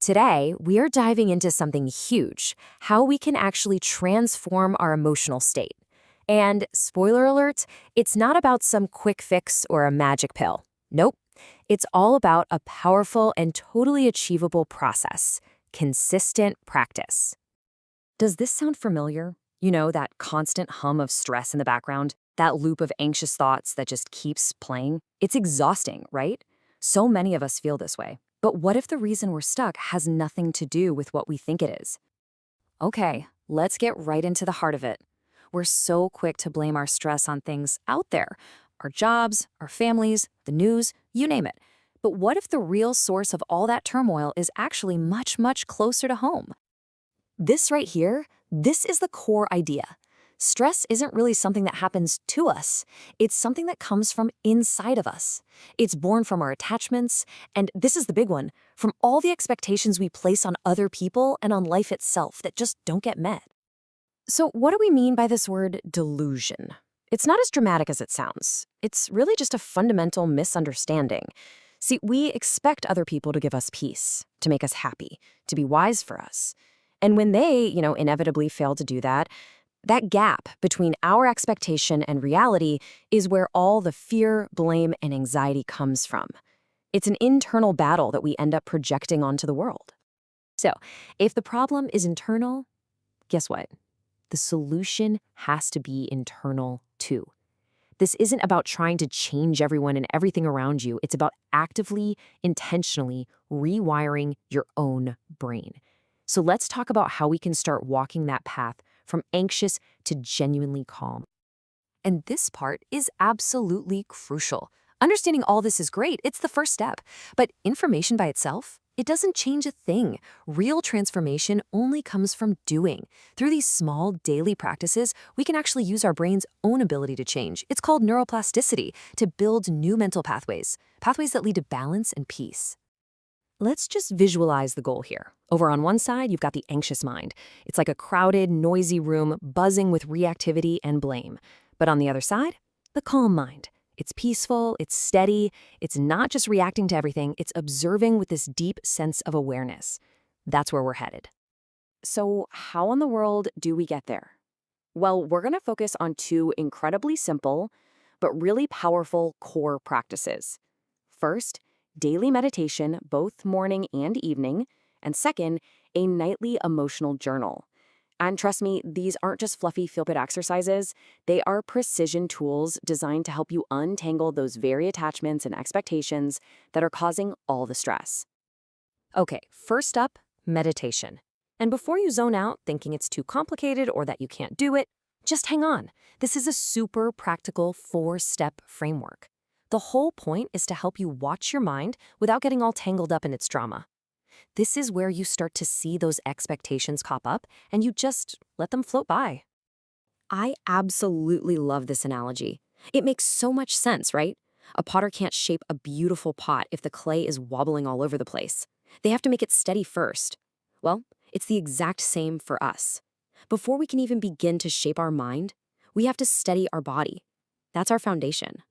Today, we are diving into something huge, how we can actually transform our emotional state. And spoiler alert, it's not about some quick fix or a magic pill. Nope. It's all about a powerful and totally achievable process, consistent practice. Does this sound familiar? You know, that constant hum of stress in the background, that loop of anxious thoughts that just keeps playing? It's exhausting, right? So many of us feel this way. But what if the reason we're stuck has nothing to do with what we think it is? Okay, let's get right into the heart of it. We're so quick to blame our stress on things out there, our jobs, our families, the news, you name it. But what if the real source of all that turmoil is actually much, much closer to home? This right here, this is the core idea. Stress isn't really something that happens to us. It's something that comes from inside of us. It's born from our attachments, and this is the big one, from all the expectations we place on other people and on life itself that just don't get met. So what do we mean by this word delusion? It's not as dramatic as it sounds. It's really just a fundamental misunderstanding. See, we expect other people to give us peace, to make us happy, to be wise for us. And when they, inevitably fail to do that, that gap between our expectation and reality is where all the fear, blame, and anxiety comes from. It's an internal battle that we end up projecting onto the world. So, if the problem is internal, guess what? The solution has to be internal too. This isn't about trying to change everyone and everything around you. It's about actively, intentionally rewiring your own brain. So let's talk about how we can start walking that path from anxious to genuinely calm. And this part is absolutely crucial. Understanding all this is great, it's the first step. But information by itself, it doesn't change a thing. Real transformation only comes from doing. Through these small daily practices, we can actually use our brain's own ability to change. It's called neuroplasticity, to build new mental pathways that lead to balance and peace. Let's just visualize the goal here. Over on one side, you've got the anxious mind. It's like a crowded, noisy room buzzing with reactivity and blame. But on the other side, the calm mind. It's peaceful, it's steady, it's not just reacting to everything, it's observing with this deep sense of awareness. That's where we're headed. So how in the world do we get there? Well, we're going to focus on two incredibly simple, but really powerful core practices. First, daily meditation, both morning and evening, and second, a nightly emotional journal. And trust me, these aren't just fluffy feel-good exercises. They are precision tools designed to help you untangle those very attachments and expectations that are causing all the stress. Okay, first up, meditation. And before you zone out thinking it's too complicated or that you can't do it, just hang on. This is a super practical 4-step framework. The whole point is to help you watch your mind without getting all tangled up in its drama. This is where you start to see those expectations pop up and you just let them float by. I absolutely love this analogy. It makes so much sense, right? A potter can't shape a beautiful pot if the clay is wobbling all over the place. They have to make it steady first. Well, it's the exact same for us. Before we can even begin to shape our mind, we have to steady our body. That's our foundation.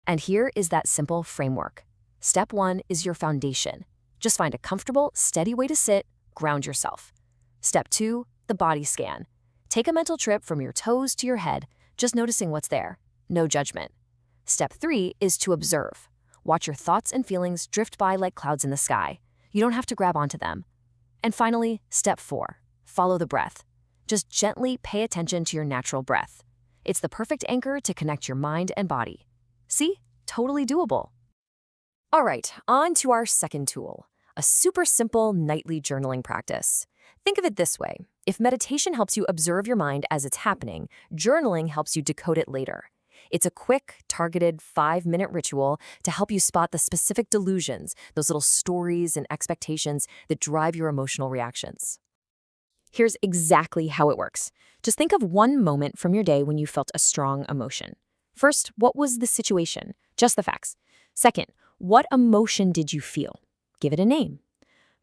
And here is that simple framework. Step 1 is your foundation. Just find a comfortable, steady way to sit, ground yourself. Step 2, the body scan. Take a mental trip from your toes to your head, just noticing what's there. No judgment. Step 3 is to observe. Watch your thoughts and feelings drift by like clouds in the sky. You don't have to grab onto them. And finally, step 4, follow the breath. Just gently pay attention to your natural breath. It's the perfect anchor to connect your mind and body. See? Totally doable. All right, on to our second tool, a super simple nightly journaling practice. Think of it this way. If meditation helps you observe your mind as it's happening, journaling helps you decode it later. It's a quick, targeted 5-minute ritual to help you spot the specific delusions, those little stories and expectations that drive your emotional reactions. Here's exactly how it works. Just think of one moment from your day when you felt a strong emotion. First, what was the situation? Just the facts. Second, what emotion did you feel? Give it a name.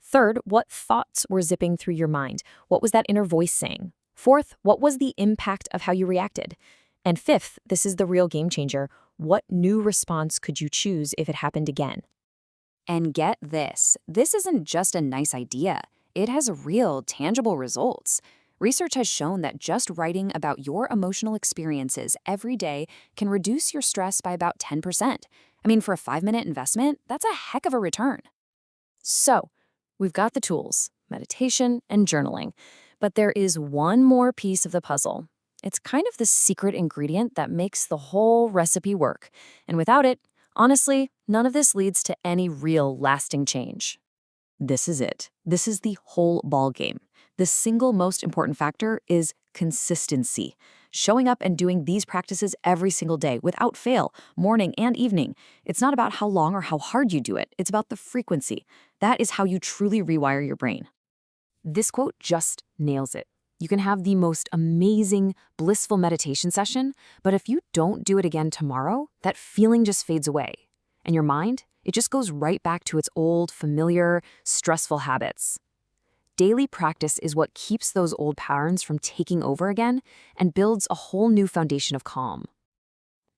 Third, what thoughts were zipping through your mind? What was that inner voice saying? Fourth, what was the impact of how you reacted? And fifth, this is the real game changer, what new response could you choose if it happened again? And get this isn't just a nice idea. It has real, tangible results. Research has shown that just writing about your emotional experiences every day can reduce your stress by about 10%. I mean, for a 5-minute investment, that's a heck of a return. So, we've got the tools, meditation and journaling, but there is one more piece of the puzzle. It's kind of the secret ingredient that makes the whole recipe work. And without it, honestly, none of this leads to any real lasting change. This is it. This is the whole ball game. The single most important factor is consistency. Showing up and doing these practices every single day without fail, morning and evening. It's not about how long or how hard you do it. It's about the frequency. That is how you truly rewire your brain. This quote just nails it. You can have the most amazing, blissful meditation session, but if you don't do it again tomorrow, that feeling just fades away. And your mind, it just goes right back to its old, familiar, stressful habits. Daily practice is what keeps those old patterns from taking over again and builds a whole new foundation of calm.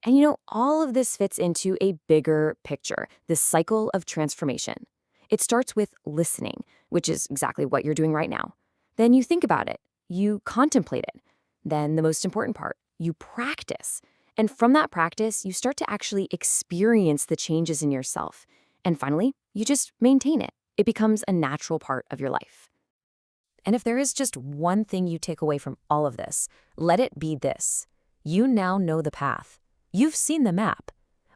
And all of this fits into a bigger picture, this cycle of transformation. It starts with listening, which is exactly what you're doing right now. Then you think about it, you contemplate it. Then the most important part, you practice. And from that practice, you start to actually experience the changes in yourself. And finally, you just maintain it. It becomes a natural part of your life. And if there is just one thing you take away from all of this, let it be this. You now know the path. You've seen the map.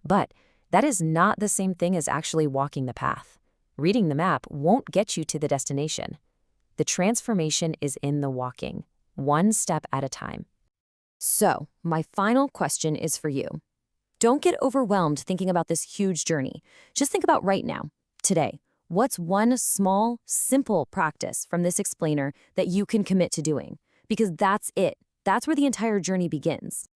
But that is not the same thing as actually walking the path. Reading the map won't get you to the destination. The transformation is in the walking, one step at a time. So, my final question is for you. Don't get overwhelmed thinking about this huge journey. Just think about right now, today. What's one small, simple practice from this explainer that you can commit to doing? Because that's it. That's where the entire journey begins.